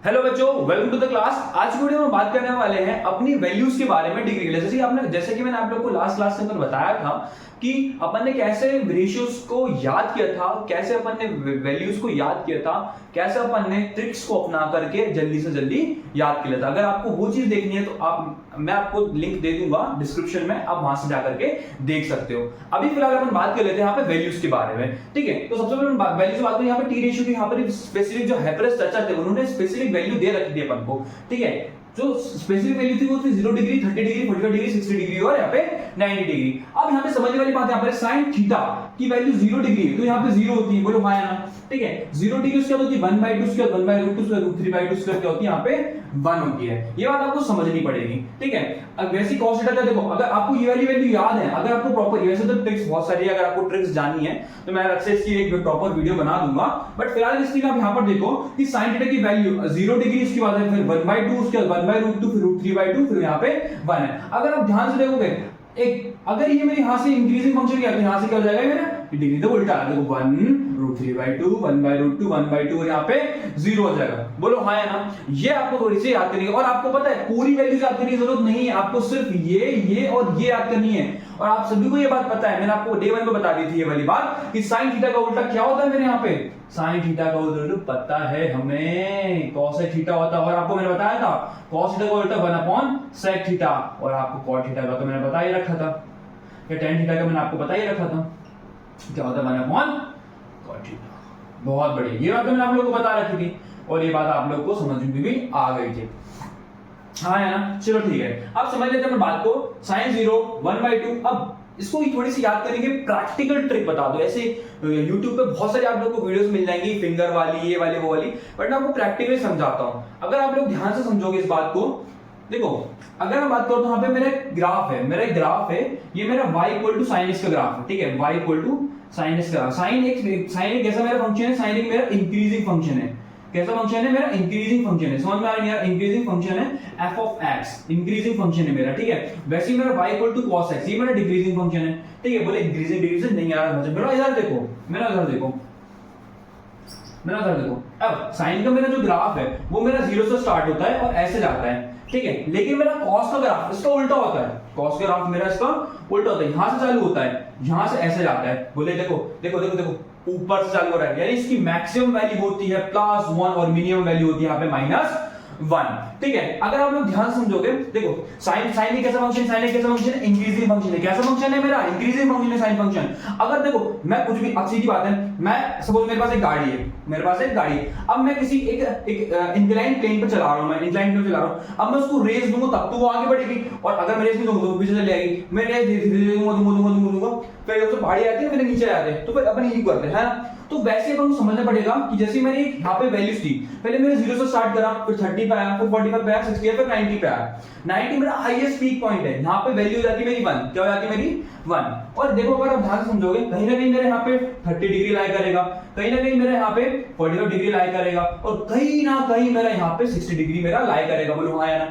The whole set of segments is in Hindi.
हेलो बच्चों, वेलकम टू द क्लास। आज की वीडियो में बात करने वाले हैं अपनी वैल्यूज के बारे में डिग्री के लिए। जैसे कि मैंने आप लोगों को लास्ट क्लास के अंदर बताया था कि अपन ने कैसे रेशियोज को याद किया था, कैसे अपन ने वैल्यूज को याद किया था, कैसे अपन ने ट्रिक्स को अपना करके जल्दी से जल्दी याद किया था। अगर आपको वो चीज देखनी है तो मैं आपको लिंक दे दूंगा डिस्क्रिप्शन में, आप वहां से जाकर के देख सकते हो। अभी फिलहाल अपन बात कर लेते हैं यहाँ पे वैल्यूज के बारे में। ठीक है, तो सबसे पहले वैल्यूज की बात करें। यहाँ पे टी रेशियो की यहाँ पर स्पेसिफिक जो हैपरस चर्चा थे, उन्होंने स्पेसिफिक वैल्यू दे रखी थी अपन को। ठीक है, जो स्पेसिफिक वैल्यू थी वो थी 0 डिग्री, 30 डिग्री, 45 डिग्री, 60 डिग्री और यहाँ पे 90 डिग्री। अब यहाँ पे समझने वाली बात, यहाँ पे sin थीटा की वैल्यू 0 डिग्री है तो यहाँ पे 0 होती है, बोलो हाँ या ना। ठीक है, 0 डिग्री उसके बाद होती है 1/2 स्क्वायर, 1/√2 स्क्वायर, √3/2 स्क्वायर क्या होती है, यहाँ पे 1 होती है। ये बात आपको समझनी पड़ेगी। ठीक है, अब वैसी cos थीटा का देखो, अगर आपको ये वाली वैल्यू याद है, अगर आपको प्रॉपर, वैसे तो ट्रिक्स बहुत सारी है, अगर आपको ट्रिक्स जाननी है तो मैं अलग से इसकी एक प्रॉपर वीडियो बना दूंगा। बट फिलहाल इसके लिए आप यहाँ पर देखो कि sin थीटा की वैल्यू 0 डिग्री, उसके बाद फिर 1/2, उसके बाद 1/√2, फिर √3/2, फिर यहाँ पे 1 है। अगर आप ध्यान से देखोगे, अगर ये मेरे यहां से इंक्रीजिंग फंक्शन क्या है तो यहां से क्या हो जाएगा मेरा डिग्री तो उल्टा आ देखो 1 √3/2, 1/√2, 1/2 और यहाँ पे 0 हो जाएगा। बोलो हाँ या ना। ये आपको थोड़ी सी याद करनी है और आपको पता है पूरी वैल्यू याद करने की जरूरत नहीं है, आपको सिर्फ ये और ये याद करनी है। और आप सभी को ये बात पता है, मैंने आपको डे 1 में बता दी थी ये वाली बात कि sin थीटा का उल्टा क्या होता है मेरे यहाँ पे, sin थीटा का उल्टा पता है हमें, cos थीटा होता है। और आपको मैंने बताया था cos थीटा का उल्टा 1/sec थीटा, और आपको cot थीटा का तो मैंने बता ही रखा था, या tan थीटा का मैंने आपको बता ही रखा था क्या होता है 1/cot थीटा। बहुत बढ़िया, ये बात तो मैंने आप लोगों को बता रखी थी और ये बात आप लोगों को समझ में भी आ गई थी, हाँ है ना। चलो ठीक है, अब समझ लेते हैं बात को। sin 0 1/2, अब इसको ही थोड़ी सी याद करेंगे, प्रैक्टिकल ट्रिक बता दो। ऐसे YouTube पे बहुत सारे आप लोगों को वीडियोस मिल जाएंगी, फिंगर वाली, ये वाली, वो वाली, बट मैं आपको प्रैक्टिकली समझाता हूं। अगर आप लोग ध्यान से समझोगे इस बात को, देखो अगर मैं बात करूं तो यहाँ पे मेरा ग्राफ है, ये मेरा y = sin x का ग्राफ है। ठीक है, y = sin x का, sin x कैसा मेरा फंक्शन है, sin x मेरा इंक्रीजिंग फंक्शन है। कैसा फंक्शन है मेरा, इंक्रीजिंग फंक्शन है। समझ में आ रहा है यार, इंक्रीजिंग फंक्शन है f of x, increasing function है मेरा। ठीक है, वैसे ही मेरा y = cos x, ये मेरा डिक्रीजिंग फंक्शन है। ठीक है, बोले इंक्रीजिंग डिक्रीजिंग नहीं आ रहा मुझे, मेरा इधर देखो, मेरा इधर देखो। अब साइन का मेरा जो ग्राफ है वो मेरा 0 से स्टार्ट होता है और ऐसे जाता है। ठीक है, लेकिन मेरा cos का ग्राफ इसका उल्टा होता है, cos का ग्राफ मेरा इसका उल्टा होता है, यहां से चालू होता है, यहां से ऐसे जाता है। बोले देखो देखो देखो देखो, ऊपर से चालू हो रहा है, यानी इसकी मैक्सिमम वैल्यू होती है +1 और मिनिमम वैल्यू होती है यहाँ पे -1। ठीक है, अगर आप लोग ध्यान समझोगे, देखो साइन कैसा फंक्शन है, इंक्रीजिंग फंक्शन है। कैसा फंक्शन है मेरा, इंक्रीजिंग फंक्शन है साइन फंक्शन। अगर देखो मैं कुछ भी, अब सीधी बात है, मैं सपोज मेरे पास एक गाड़ी है, अब मैं किसी एक इंक्लाइन प्लेन पे चला रहा हूं, अब मैं उसको रेस दूंगा तब तो वो आगे बढ़ेगी, और अगर मैं रेस नहीं दूंगा तो पीछे चली जाएगी। मैं रेस धीरे दूंगा, फिर जब पहाड़ी आती है फिर नीचे आते हैं, तो फिर अपन यही करते हैं ना। तो वैसे अपन को समझना पड़ेगा कि जैसे मैंने यहाँ पे वैल्यूज थी, पहले मैंने 0 से स्टार्ट करा, फिर 30 पे आया, फिर 45 पे आया, 60 पे, फिर 90 पे आया। 90 मेरा हाईएस्ट पीक पॉइंट है, यहाँ पे वैल्यू हो जाती है मेरी 1। क्या हो जाती है मेरी 1। और देखो अगर आप ध्यान से समझोगे, कहीं ना कहीं मेरे यहाँ पे 30 डिग्री लाई करेगा, कहीं ना कहीं मेरे यहाँ पे 45 डिग्री लाई करेगा, और कहीं ना कहीं मेरा यहाँ पे 60 डिग्री मेरा लाई करेगा। बोलो हाँ या ना।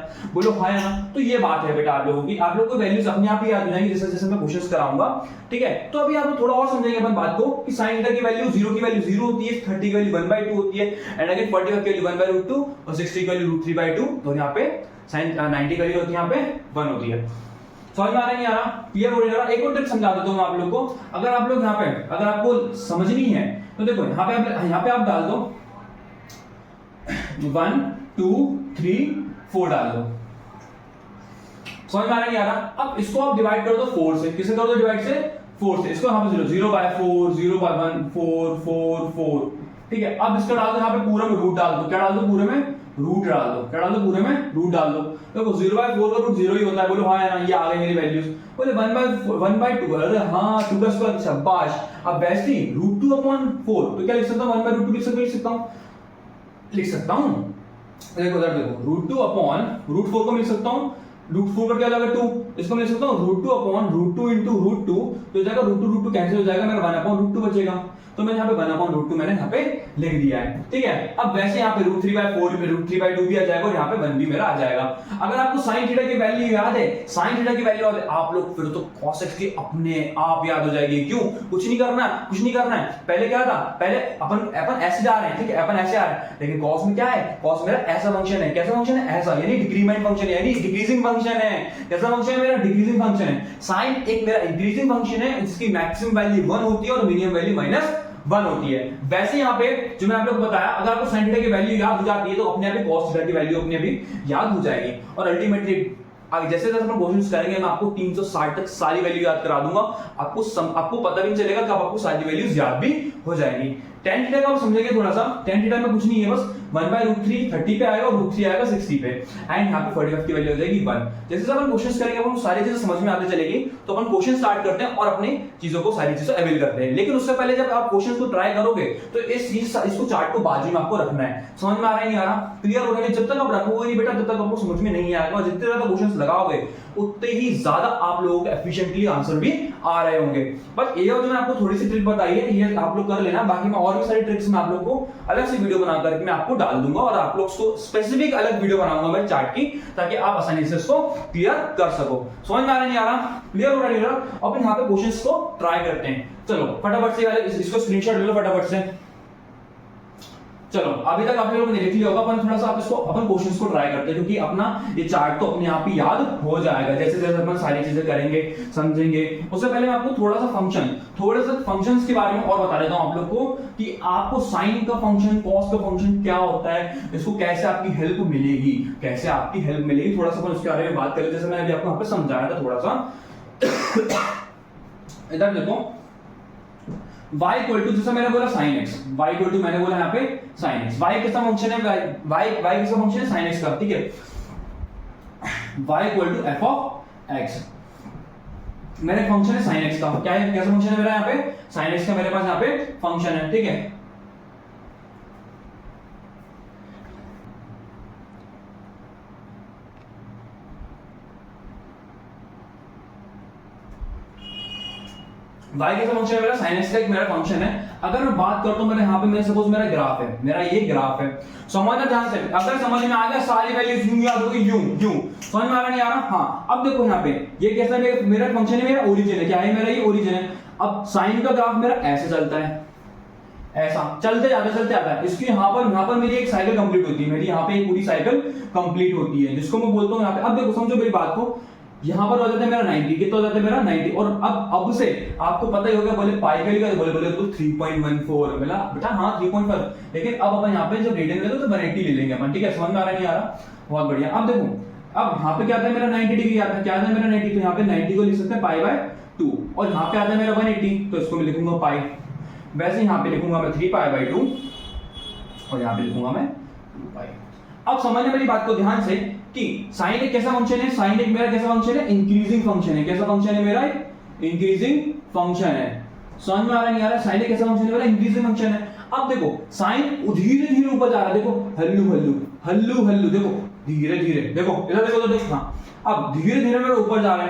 तो ये बात है बेटा आप लोगों की, आप लोगों को वैल्यूज अपने आप ही याद हो जाएंगी जैसे जैसे मैं कोशिश कराऊंगा। ठीक है, तो अभी आप थोड़ा और समझेंगे अपन बात को कि sin थीटा की वैल्यू 0 की वैल्यू 0 होती है, 30 की वैल्यू 1/2 होती है, एंड अगेन 45 की वैल्यू 1/√2 और 60 की वैल्यू √3/2, तो यहाँ पे sin 90 की वैल्यू होती है यहाँ पे 1 होती है। समझ में आ रहा है नहीं आ रहा, क्लियर हो रहा है। एक और ट्रिक समझा देता हूं मैं आप लोग को। अगर आप लोग यहाँ पे, अगर आपको समझनी है तो देखो यहाँ पे आप डाल दो 1 2 3 4 डाल दो। समझ में आ रहा नहीं आ रहा। अब इसको आप डिवाइड कर दो 4 से, किसे कर दो डिवाइड से 4 से, इसको यहाँ पे 0/4, 0/1, 4 4 4। ठीक है, अब इसका डाल दो यहाँ पे पूरे में रूट डाल दो। क्या डाल दो पूरे में, रूट डाल दो। क्या डाल दो पूरे में, रूट डाल दो। देखो 0/4 का रूट 0 ही होता है। बोलो हाँ या ना, ये आ गई मेरी वैल्यूज। बोले 1/2, अरे हाँ 2 का स्क्वायर, शाबाश। अब वैसे ही √2/4, तो क्या लिख सकता हूँ, 1/√2 लिख सकता हूँ। देखो उधर देखो, √2/√4 को मिल सकता हूँ, √4 का क्या हो जाएगा 2, इसको मिल सकता हूँ √2/√2 into √2, तो हो जाएगा √2 कैंसिल हो जाएगा, मेरा 1/√2 बचेगा। तो मैंने यहाँ पे 1/√2 मैंने यहाँ पे लिख दिया है, ठीक है। अब वैसे यहाँ पे √3/4 में √3/2 भी आ जाएगा और यहाँ पे 1 भी मेरा आ जाएगा। अगर आपको sin थीटा की वैल्यू याद है, sin थीटा की वैल्यू याद है, आप लोग फिर तो cos x की अपने आप याद हो जाएगी। क्यों? कुछ नहीं करना है। पहले क्या था, पहले अपन ऐसे जा रहे हैं, ठीक है, अपन ऐसे आ रहे हैं, लेकिन cos में क्या है, cos मेरा ऐसा फंक्शन है। कैसा फंक्शन है? ऐसा, यानी डिक्रीमेंट फंक्शन है, यानी डिक्रीजिंग फंक्शन है। कैसा फंक्शन है मेरा? डिक्रीजिंग फंक्शन है। sin एक मेरा इंक्रीजिंग फंक्शन है जिसकी मैक्सिमम वैल्यू 1 होती है और मिनिमम वैल्यू -1 होती है। वैसे यहाँ पे जो मैं आप लोग को बताया, अगर आपको sin थीटा की वैल्यू याद हो जाती है तो अपने आप ही cos थीटा की वैल्यू अपने आप ही याद हो जाएगी। और अल्टीमेटली आगे जैसे जैसे अपन क्वेश्चंस करेंगे मैं आपको 360 तक सारी वैल्यू याद करा दूंगा। आपको पता भी नहीं चलेगा कब आपको सारी वैल्यूज याद भी हो जाएगी। tan थीटा का आप समझेंगे थोड़ा सा। tan थीटा में कुछ नहीं है, बस 1/√3 30 पे आएगा और √3 आएगा 60 पे, एंड यहाँ पे 45 की वैल्यू हो जाएगी 1। जैसे जैसे अपन क्वेश्चंस करेंगे अपन सारी चीजें समझ में आती चलेगी, तो अपन क्वेश्चन स्टार्ट करते हैं और अपनी चीजों को सारी चीजें अवेल करते हैं। लेकिन उससे पहले जब आप क्वेश्चंस को ट्राई करोगे तो इसको चार्ट को बाजू में आपको रखना है। समझ में आ रहा है नहीं आ रहा? क्लियर हो रहा है? जब तक आप रखोगे नहीं बेटा तब तक आपको समझ में नहीं आएगा, और जितने ज्यादा क्वेश्चंस लगाओगे उतने ही ज्यादा आप लोगों को एफिशिएंटली आंसर भी आ रहे होंगे। बट ये जो मैं आपको थोड़ी सी ट्रिक बताई है ये आप लोग कर लेना, बाकी मैं और भी सारी ट्रिक्स मैं आप लोग को अलग से वीडियो बना करके मैं आपको डाल दूंगा, और आप लोग को स्पेसिफिक अलग वीडियो बनाऊंगा मैं चार्ट की, ताकि आप आसानी से इसको क्लियर कर सको। समझ में आ रहा नहीं आ रहा? क्लियर हो रहा है? अब यहाँ पे क्वेश्चंस को ट्राई करते हैं। चलो फटाफट से इसको स्क्रीनशॉट ले लो फटाफट से। चलो अभी तक आप लोगों ने देख लिया होगा, अपन थोड़ा सा अपन क्वेश्चंस को ट्राई करते हैं, क्योंकि अपना ये चार्ट तो अपने आप ही याद हो जाएगा जैसे जैसे अपन सारी चीजें करेंगे समझेंगे। उससे पहले मैं आपको थोड़ा सा फंक्शंस के बारे में और बता देता हूं आप लोग को, कि आपको साइन का फंक्शन कॉस का फंक्शन क्या होता है, इसको कैसे आपकी हेल्प मिलेगी, थोड़ा सा अपन उसके बारे में बात करें। जैसे मैंने अभी आपको यहाँ पे समझाया था थोड़ा सा। इधर देखो, y इक्वल टू, जैसे मैंने बोला sin x, y equal to मैंने बोला यहाँ पे sin x, y कैसा फंक्शन है, y कैसा फंक्शन है sin x का, ठीक है। y equal to f of x, मेरा फंक्शन है sin x का, क्या है, कैसा फंक्शन है मेरा यहाँ पे sin x का, मेरे पास यहाँ पे फंक्शन है, ठीक है। y कैसा फंक्शन है मेरा sin x का, एक मेरा फंक्शन है। अगर मैं बात करता हूं मेरे यहाँ पे, मेरा सपोज मेरा ग्राफ है, मेरा ये ग्राफ है, समझना ध्यान से। अगर समझ में आ गया सारी वैल्यूज यूं याद होगी, यूं समझ में आ रहा नहीं आ रहा? हाँ, अब देखो यहाँ पे ये कैसा मेरा फंक्शन है, मेरा ओरिजिन है, क्या है मेरा ये ओरिजिन है। अब साइन का ग्राफ मेरा ऐसे चलता है, ऐसा चलते जाता है। इसकी यहाँ पर मेरी एक साइकिल कंप्लीट होती है, मेरी यहाँ पे एक पूरी साइकिल कंप्लीट होती है, जिसको मैं बोलता हूँ यहाँ पे। अब देखो समझो मेरी बात को, यहाँ पर हो जाता है मेरा 90, कितना हो जाता है मेरा 90, और अब से आपको पता ही होगा, बोले पाई का बोले तो 3.14 मिला बेटा, हाँ 3.5, लेकिन अब अपन यहाँ पे जब रेडियन लेते तो 180 ले लेंगे अपन, ठीक है। समझ में आ रहा नहीं आ रहा? बहुत बढ़िया। अब देखो, अब यहाँ पे क्या आता है मेरा 90 डिग्री आता है, क्या आता है मेरा 90, तो यहाँ पे 90 को लिख सकते हैं π/2, और यहाँ पे आता है मेरा 180, तो इसको मैं लिखूंगा पाई। वैसे यहाँ पे लिखूंगा मैं 3π/2, और यहाँ पे लिखूंगा मैं 2π। अब समझना मेरी बात को ध्यान से कि साइन एक कैसा फंक्शन है, साइन एक मेरा कैसा फंक्शन है, इंक्रीजिंग फंक्शन है। कैसा फंक्शन है मेरा? इंक्रीजिंग फंक्शन है। समझ में आ रहा नहीं आ रहा? साइन एक कैसा फंक्शन है मेरा? इंक्रीजिंग फंक्शन है। अब देखो साइन धीरे धीरे ऊपर जा रहा है, देखो हल्लू, देखो धीरे धीरे, देखो इधर देखो, तो देखो हाँ, अब धीरे धीरे मेरा ऊपर जा रहा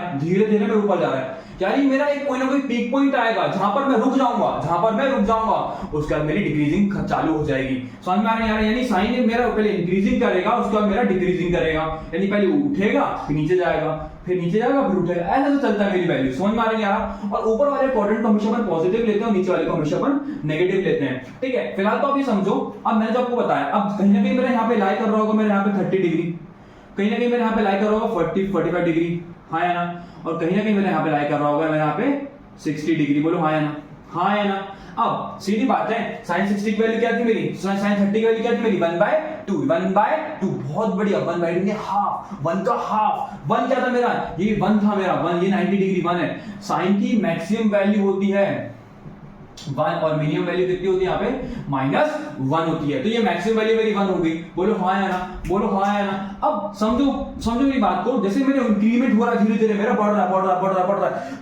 है, यानी मेरा एक कोई ना कोई पीक पॉइंट आएगा जहां पर मैं रुक जाऊंगा, उसके बाद मेरी डिक्रीजिंग चालू हो जाएगी। समझ में आ रहा है? यानी साइन मेरा पहले इंक्रीजिंग करेगा, उसके बाद मेरा डिक्रीजिंग करेगा, यानी पहले उठेगा फिर नीचे जाएगा, फिर उठेगा, ऐसा चलता है मेरी वैल्यू। समझ में आ रहा है? और ऊपर वाले क्वाड्रेंट को हमेशा अपन पॉजिटिव लेते हैं और नीचे वाले को हमेशा अपन नेगेटिव लेते हैं, ठीक है। फिलहाल तो आप ये समझो, अब मैंने जो आपको बताया, अब कहीं ना कहीं मेरा यहाँ पे लाई कर रहा होगा, मेरे यहाँ पे 30 डिग्री, कहीं ना कहीं मेरे यहाँ पे लाई कर रहा होगा 45 डिग्री, हाँ या ना, और कहीं ना कहीं मेरे यहाँ पे लाई कर रहा होगा मेरे यहाँ पे 60 डिग्री, बोलो हाँ या ना, हाँ या ना। अब सीधी बात है, sin 60 की वैल्यू क्या थी मेरी, sin 30 की वैल्यू क्या थी मेरी, 1/2, बहुत बढ़िया, 1/2 ने हाफ, 1 का हाफ, 1 क्या था मेरा, ये 1 था मेरा, 1, ये 90 डिग्री 1 है। साइन की मैक्सिमम वैल्यू होती है 1 और मिनिमम वैल्यू कितनी होती है यहाँ पे -1 होती है, तो ये मैक्सिमम वैल्यू मेरी 1 होगी, बोलो हाँ या ना। अब समझो मेरी बात को, जैसे मेरे इंक्रीमेंट हो रहा है धीरे धीरे, मेरा बढ़ रहा है,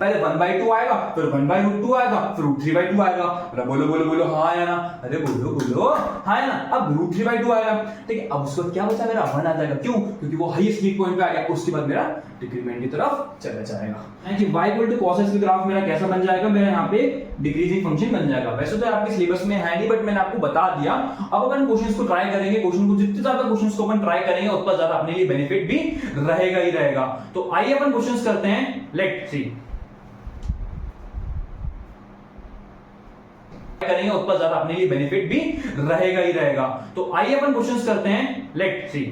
पहले 1/2 आएगा, फिर 1/√2 आएगा, फिर √3/2 आएगा, बोलो हाँ या ना, अरे बोलो हाँ या ना। अब √3/2 आएगा, ठीक है, अब उसको क्या बचा मेरा 1 आ जाएगा, क्यों? क्योंकि वो हाईएस्ट पीक पॉइंट पे आ गया, उसके बाद मेरा डिक्रीमेंट की तरफ चला जाएगा। y equal to cos x का ग्राफ मेरा कैसा बन जाएगा, मेरा यहाँ पे डिक्रीजिंग फंक्शन इक्वेशन बन जाएगा। वैसे तो आपके सिलेबस में है नहीं, बट मैंने आपको बता दिया। अब अपन क्वेश्चंस को ट्राई करेंगे, क्वेश्चन को जितने ज्यादा क्वेश्चंस को अपन ट्राई करेंगे उतना ज्यादा अपने लिए बेनिफिट भी रहेगा ही रहेगा। तो आइए अपन क्वेश्चंस करते हैं, लेट्स सी, करेंगे उतना ज्यादा अपने लिए बेनिफिट भी रहेगा ही रहेगा। तो आइए अपन क्वेश्चंस करते हैं, लेट्स सी।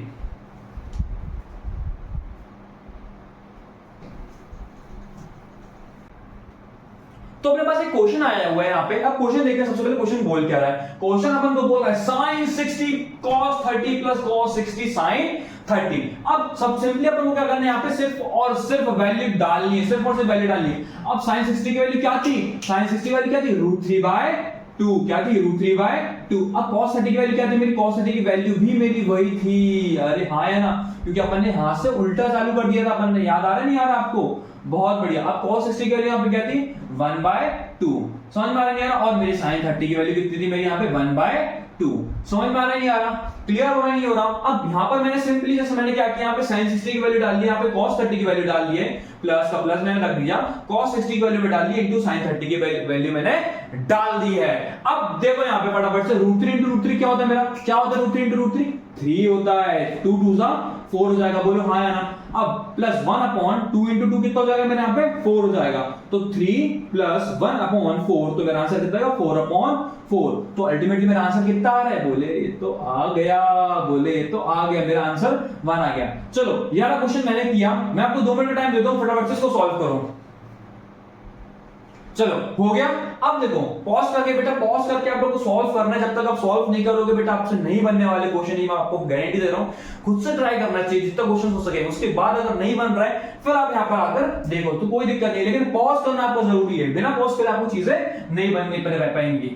तो अपने पास एक क्वेश्चन आया हुआ है यहाँ पे। अब क्वेश्चन देखते हैं, सबसे पहले क्वेश्चन बोल क्या रहा है। क्वेश्चन अपन को बोल रहा है sin 60 cos 30 plus cos 60 sin 30। अब सब सिंपली अपन को क्या करना है, यहाँ पे सिर्फ और सिर्फ वैल्यू डालनी है, सिर्फ और सिर्फ वैल्यू डालनी है। अब sin 60 की वैल्यू क्या थी, sin 60 की वैल्यू क्या थी, √3/2। क्या थी, √3/2। अब cos 30 की वैल्यू क्या थी, मेरी cos 30 की वैल्यू भी मेरी वही थी। अरे हाँ है ना, क्योंकि अपन ने हाथ से उल्टा चालू कर दिया था अपन ने, याद आ रहा है नहीं आ रहा आपको, बहुत बढ़िया। अब cos 60 की वैल्यू यहाँ पे क्या थी, 1/2। समझ में आ रहा नहीं आ रहा। और मेरी sin 30 की वैल्यू कितनी थी, मेरी यहाँ पे 1/2। समझ में आ रहा नहीं आ रहा, क्लियर हो रहा नहीं हो रहा। अब यहाँ पर मैंने सिंपली जैसे मैंने क्या किया, यहाँ पे sin 60 की वैल्यू डाल दी, यहाँ पे cos 30 की वैल्यू डाल दी है, प्लस का प्लस मैंने रख दिया, cos 60 की वैल्यू में डाल दी इंटू sin 30 की वैल्यू मैंने डाल दी है। अब देखो यहाँ पे फटाफट से √3 इंटू √3 क्या होता है मेरा, क्या होता है √3 इंटू √3, 3 होता है। 2 2 4 हो जाएगा, बोलो हाँ या ना। अब प्लस 1/2 इंटू 2 कितना हो जाएगा मेरे यहाँ पे, 4 हो जाएगा। तो 3 प्लस 1/4, तो मेरा आंसर कितना आएगा, 4/4। तो अल्टीमेटली मेरा आंसर कितना आ रहा है, बोले ये तो आ गया, बोले ये तो आ गया, मेरा आंसर 1 आ गया। चलो ये वाला क्वेश्चन मैंने किया, मैं आपको 2 मिनट का टाइम देता हूं, फटाफट से इसको सॉल्व करो। चलो हो गया। अब देखो पॉज करके, बेटा पॉज करके आप लोग को सॉल्व करना है। जब तक आप सॉल्व नहीं करोगे बेटा आपसे नहीं बनने वाले क्वेश्चन, ही मैं आपको गारंटी दे रहा हूं। खुद से ट्राई करना चाहिए जितना क्वेश्चन हो सके, उसके बाद अगर नहीं बन रहा है फिर आप यहाँ पर आकर देखो, तो कोई दिक्कत नहीं, लेकिन पॉज करना आपको जरूरी है। बिना पॉज करे आपको चीजें नहीं पाएंगी।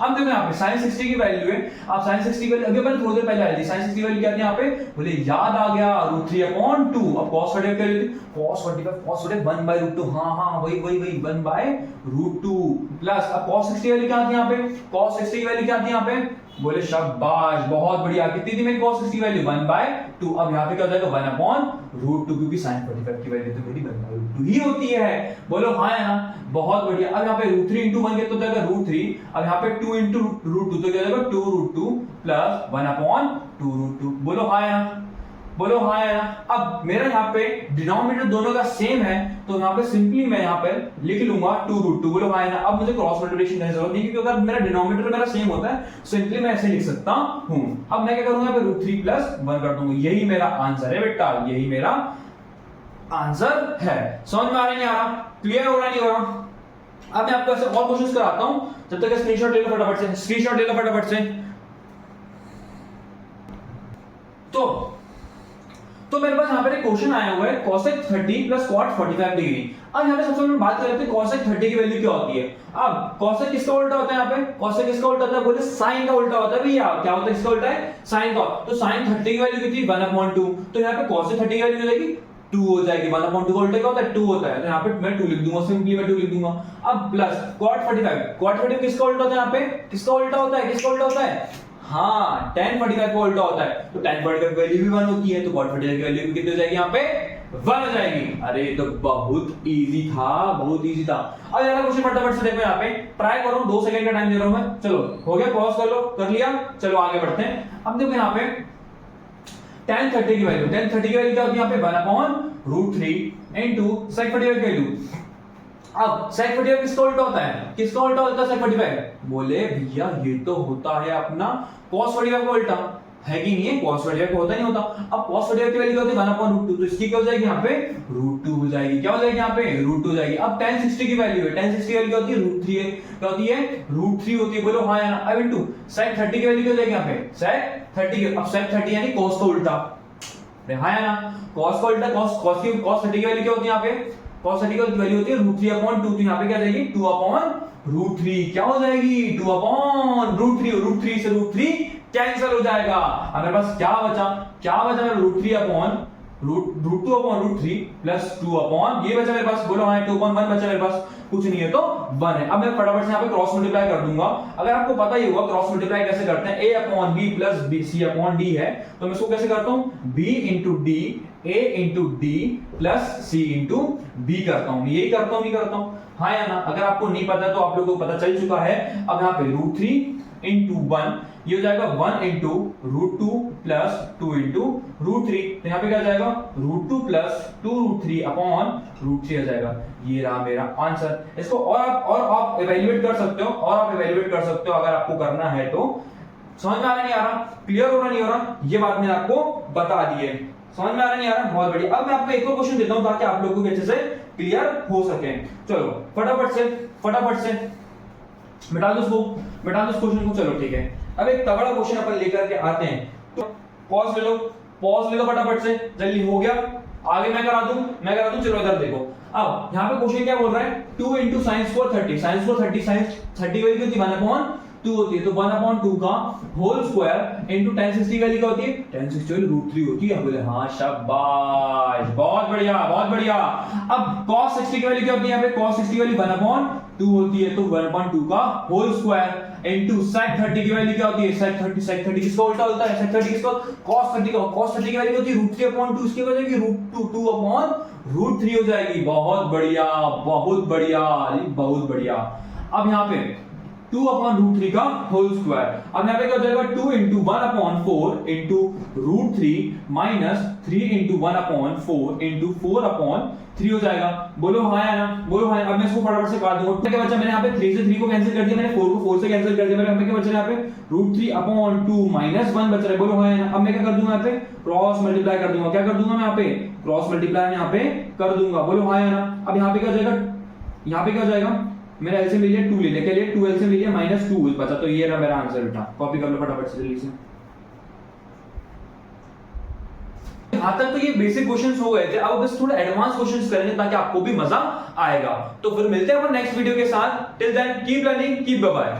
अब देखो यहाँ पे sin 60 की वैल्यू है। आप sin 60 की वैल्यू अभी मैंने थोड़ी देर पहले आई थी, sin 60 की वैल्यू क्या थी यहाँ पे, बोले याद आ गया, √3/2। अब cos 45 क्या थी, cos 45 1/√2। हाँ वही 1/√2 प्लस। अब cos 60 की वैल्यू क्या थी यहाँ पे, cos 60 की वैल्यू क्या थी यहाँ पे, बोले शाबाश बहुत बढ़िया। कितनी थी मेरी cos 60 की वैल्यू, 1/2। अब यहाँ पे क्या हो जाएगा, 1/√2, क्योंकि sin 45 की वैल्यू तो मेरी 1/√2 ही होती है। बोलो हाँ है ना, बहुत बढ़िया। अब यहाँ पे √3 इंटू 1 तो जाएगा √3। अब यहाँ पे 2 इंटू √2 तो क्या जाएगा 2√2 प्लस 1/2√2। बोलो हाँ है ना, बोलो हाँ है ना। अब मेरा यहाँ पे डिनोमिनेटर दोनों का सेम है, तो यहाँ पे सिंपली मैं यहाँ पे लिख लूंगा 2√2। बोलो हाँ है ना। अब मुझे क्रॉस मल्टीप्लिकेशन करने की जरूरत नहीं, क्योंकि अगर मेरा डिनोमिनेटर मेरा सेम होता है सिंपली मैं ऐसे लिख सकता हूँ। अब मैं क्या करूंगा, √3 प्लस 1 कर दूंगा। यही मेरा आंसर है बेटा, यही मेरा आंसर है। समझ में आ रहा नहीं आ रहा, क्लियर हो रहा नहीं हो रहा। अब मैं आपको ऐसे और क्वेश्चंस कराता हूं, जब तक स्क्रीनशॉट ले लो फटाफट से, स्क्रीनशॉट ले लो फटाफट से। तो मेरे पास यहाँ पर एक क्वेश्चन आया हुआ है, cosec 30 प्लस cot 45 डिग्री। अब यहाँ पे सबसे पहले बात कर लेते हैं cosec 30 की वैल्यू क्या होती है। अब cosec किसका उल्टा होता है, यहाँ पे cosec किसका उल्टा होता है, बोले sin का उल्टा होता है भैया। क्या होता है, किसका उल्टा है, sin का। तो sin 30 की वैल्यू कितनी, 1/2। तो यहाँ पे cosec 30 की वैल्यू हो जाएगी 2 हो जाएगी। 1/2 का उल्टा क्या होता है, 2 होता है। तो यहाँ पे मैं 2 लिख दूंगा, सिंपली मैं 2 लिख दूंगा। अब प्लस cot 45 किसका उल्टा होता है, यहाँ पे किसका उल्टा होता है, किसका उल्टा होता है, हाँ tan 45 का उल्टा होता है। तो tan 45 की वैल्यू भी 1 होती है, तो cot 45 की वैल्यू भी कितनी हो जाएगी, यहाँ पे 1 हो जाएगी। अरे तो बहुत इजी था, बहुत इजी था। अब यार क्वेश्चन फटाफट से देखो, यहाँ पे ट्राई करो, 2 सेकंड का टाइम दे रहा हूं मैं। चलो हो गया, पॉज कर लो, कर लिया, चलो आगे बढ़ते हैं। अब देखो यहाँ पे tan 30 की वैल्यू, tan 30 की वैल्यू क्या होती है, यहाँ पे 1/√3 इनटू sec 45 की वैल्यू। अब sec 45 किसका उल्टा होता है, किसका उल्टा होता है sec 45, बोले भैया ये तो होता है अपना cos 45 का उल्टा, है कि नहीं है, cos 45 का होता नहीं होता। अब cos 45 की वैल्यू क्या होती है, 1/√2। तो इसकी क्या हो जाएगी, यहाँ पे √2 हो जाएगी। क्या हो जाएगी, यहाँ पे √2 हो जाएगी। अब tan 60 की वैल्यू है, tan 60 की वैल्यू क्या होती है, √3 है। क्या होती है, √3 होती है। बोलो हाँ या ना। अब इनटू sec 30 की वैल्यू क्या हो जाएगी, यहाँ पे sec 30। अब sec 30 यानी cos का उल्टा, हाँ या ना, cos का उल्टा। cos 30 की वैल्यू क्या होती है, यहाँ पे cos 30 की वैल्यू होती है √3/2। तो यहाँ पे क्या जाएगी, 2/√3। क्या हो जाएगी, 2/√3। √3 से √3 कैंसिल हो जाएगा। अब मेरे पास क्या बचा, क्या बचा, √3/2 root two upon root three plus two upon ये बचा मेरे पास, बोलो हाँ 2.1 बचा मेरे पास, कुछ नहीं है तो 1 है। अब मैं फटाफट से यहाँ पे क्रॉस मल्टीप्लाई कर दूंगा। अगर आपको पता ही होगा क्रॉस मल्टीप्लाई कैसे करते हैं, a upon b plus c upon d है, तो मैं इसको कैसे करता हूँ, b into D, a into D plus c into b करता हूँ, यही करता हूँ, नहीं करता हूँ, हाँ या ना। अगर आपको नहीं पता तो आप लोगों को पता चल चुका है। अब यहाँ पे रूट थ्री इंटू वन, ये हो जाएगा 1 into root two plus 2 into root three, तो यहाँ पे क्या जाएगा root two plus 2 root three upon root three आ जाएगा। ये रहा मेरा आंसर। इसको और आप इवैल्यूएट कर सकते हो, और आप इवैल्यूएट कर सकते हो अगर आपको करना है तो। समझ में आ रहा नहीं आ रहा, क्लियर हो रहा नहीं हो रहा, ये बात मैंने आपको बता दी है। समझ में आ रहा नहीं आ रहा, बहुत बढ़िया। अब मैं आपको एक और क्वेश्चन देता हूं ताकि आप लोगों को अच्छे से क्लियर हो सके। चलो फटाफट से मिटा दो इस क्वेश्चन को। चलो ठीक है, अब एक तगड़ा क्वेश्चन अपन लेकर के आते हैं, तो पॉज ले लो फटाफट से, जल्दी हो गया। आगे मैं करा दूं, चलो इधर देखो। अब यहाँ पे क्वेश्चन क्या बोल रहा है, 2 into sine for 30, sine for 30, sine 30 value कितनी 1/2 होती है, तो 1/2 का whole square into tan 60 value क्या होती है, tan 60 वैल्यू रूट 3 होती है। बोले हाँ शाबाश, बहुत बढ़िया। अब cos 60 की वैल्यू क्या होती है, यहाँ पे cos 60 की वैल्यू 1/2 होती है, तो 1/2 का होल स्क्वायर इनटू sec 30 की वैल्यू क्या होती है, sec 30 किसका उल्टा होता है, sec 30 किसका, cos 30 का, cos 30 की वैल्यू होती है √3/2, इसकी वजह की √2/√3 हो जाएगी। बहुत बढ़िया। अब यहाँ पे 2/√3 का होल स्क्वायर, अब यहाँ पे क्या हो जाएगा 2 into 1/4 into √3 minus 3 into 1/4 into 4/3 हो जाएगा। बोलो हाँ या ना, अब मैं इसको फटाफट से काट दूंगा। क्या बचा, मैंने यहाँ पे 3 से 3 को कैंसिल कर दिया, मैंने 4 को 4 से कैंसिल कर दिया, मेरे यहाँ पे क्या बचा, यहाँ पे √3/2 माइनस 1 बच रहा है। बोलो हाँ या ना। अब मैं क्या कर दूंगा, यहाँ पे क्रॉस मल्टीप्लाई कर दूंगा। क्या कर दूंगा मैं यहाँ पे, क्रॉस मल्टीप्लाई यहाँ पे कर दूंगा। बोलो हाँ या ना। अब यहाँ पे क्या हो जाएगा, मेरा एलसीएम ले लिया 2 ले लिया, क्या लिया 2 एलसीएम ले लिया -2 बचा, तो ये रहा मेरा आंसर बेटा। कॉपी कर लो फटाफट से जल्दी से। यहां तक तो ये बेसिक क्वेश्चंस हो गए थे, अब बस थोड़े एडवांस क्वेश्चंस करेंगे ताकि आपको भी मजा आएगा। तो फिर मिलते हैं अपन नेक्स्ट वीडियो के साथ। Till then keep learning, keep bye.